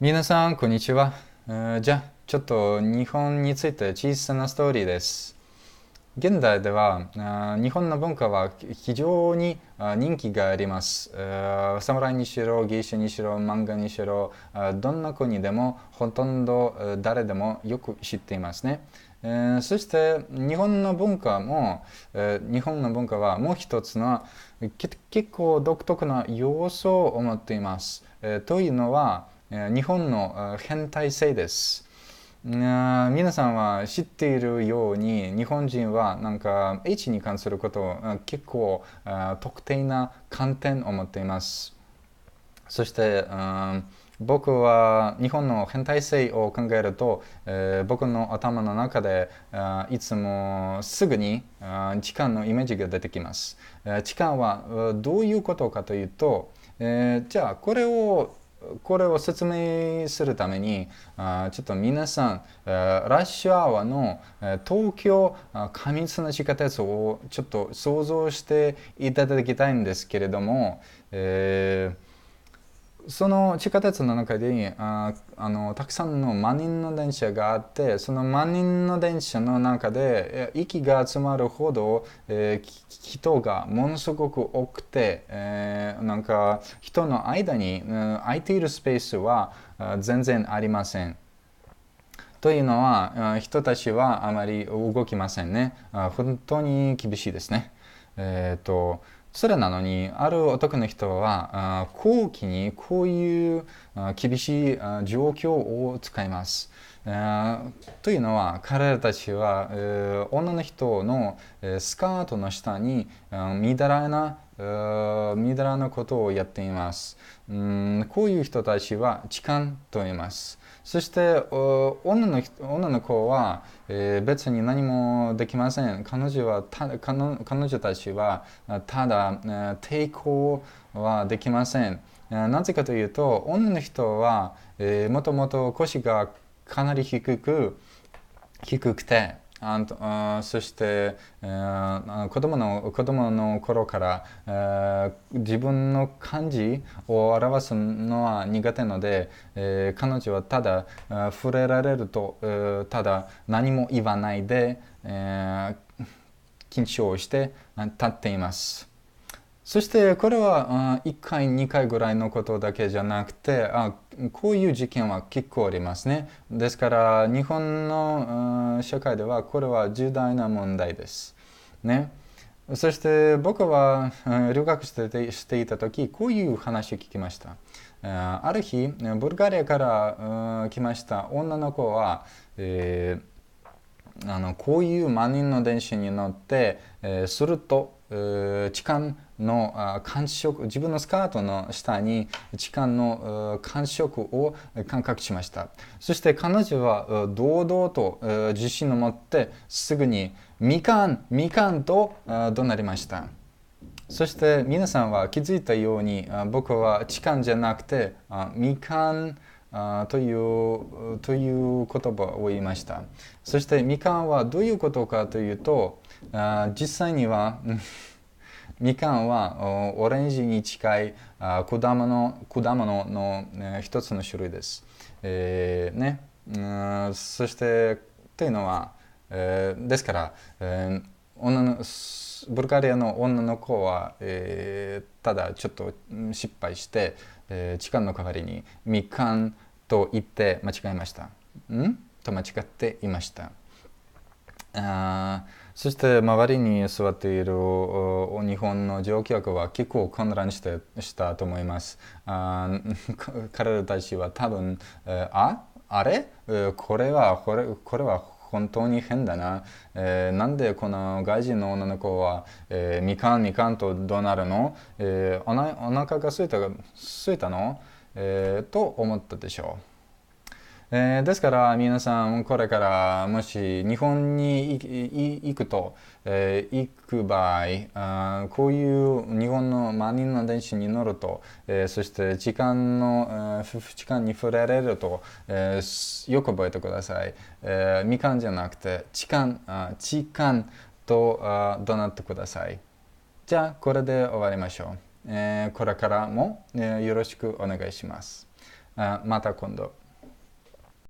皆さん、こんにちは。じゃあ、ちょっと日本について小さなストーリーです。現代では、日本の文化は非常に人気があります。侍にしろ、芸者にしろ、漫画にしろ、どんな国でもほとんど誰でもよく知っていますね。そして日本の文化はもう一つの結構独特な要素を持っています。というのは、日本の変態性です。皆さんは知っているように日本人はなんか H に関することを結構特定な観点を持っています。そして、僕は日本の変態性を考えると、僕の頭の中でいつもすぐに時間のイメージが出てきます。時間はどういうことかというと、じゃあこれを説明するためにちょっと皆さんラッシュアワーの東京過密な地下鉄をちょっと想像していただきたいんですけれども、その地下鉄の中でたくさんの満員の電車があって、その満員の電車の中で息が集まるほど、人がものすごく多くて、なんか人の間に、空いているスペースは全然ありません。というのは人たちはあまり動きませんね。本当に厳しいですね。それなのにある男の人は後期にこういう厳しい状況を使います。というのは彼らたちは女の人のスカートの下にみだらなことをやっています。こういう人たちは痴漢と言います。そして女の子は、別に何もできません。彼女たちはただ抵抗はできません。なぜかというと女の人はもともと腰がかなり低くてそして、子供の頃から、自分の感じを表すのは苦手ので、彼女はただ触れられると、ただ何も言わないで、緊張して立っています。そしてこれは1回2回ぐらいのことだけじゃなくてこういう事件は結構ありますね。ですから日本の社会ではこれは重大な問題です。ね。そして僕は留学していた時こういう話を聞きました。ある日ブルガリアから来ました女の子は、こういう満員の電車に乗って、すると、痴漢の感触、自分のスカートの下に痴漢の感触を感覚しました。そして彼女は堂々と自信を持ってすぐにみかん、みかんと怒鳴りました。そして皆さんは気づいたように僕は痴漢じゃなくてみかんという言葉を言いました。そしてみかんはどういうことかというと実際にはみかんはオレンジに近い果物の、一つの種類です。ね、そしてというのは、ですから、女のブルガリアの女の子は、ただちょっと失敗して、痴漢の代わりにみかんと言って間違えました。間違っていました。そして周りに座っている日本の乗客は結構混乱したと思います。彼らたちは多分、あれこれは本当に変だな。なんでこの外人の女の子は、みかんみかんと怒鳴るの、お腹が空いたの、と思ったでしょう。ですから皆さんこれからもし日本に行くと、行く場合こういう日本の満員の電車に乗ると、そして時間に触れられると、よく覚えてください。みかんじゃなくて痴漢と怒鳴ってください。じゃあこれで終わりましょう。これからも、よろしくお願いします。また今度。